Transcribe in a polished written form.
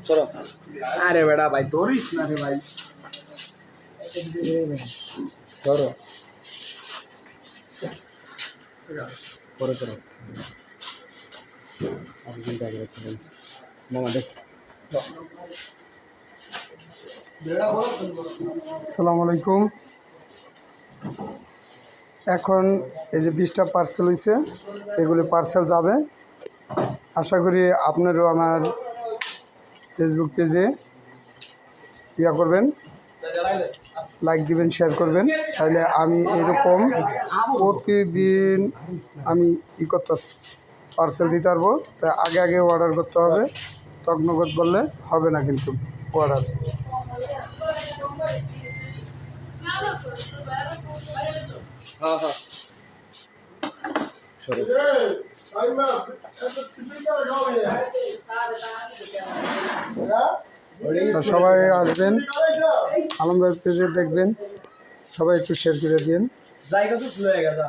চলো। আরে বেটা ভাই ধরিস না রে ভাই, ধরো পরে করো। মামা দেখ। আসসালামু আলাইকুম। এখন এই যে 20টা পার্সেল হয়েছে, এগুলি পার্সেল যাবে। আশা করি আপনারও আমার ফেসবুক পেজে করবেন, লাইক দিবেন, শেয়ার করবেন। তাহলে আমি এরকম প্রতিদিন আমি করতে পার্সেল দিতে পারবো। তাই আগে আগে অর্ডার করতে হবে, তগ্নগত বললে হবে না কিন্তু অর্ডার। হ্যাঁ হ্যাঁ তো সবাই আসবেন, আলম ভাইয়ের পেজে দেখবেন, সবাই একটু শেয়ার করে দিন। জায়গা তো হয়ে গেছে।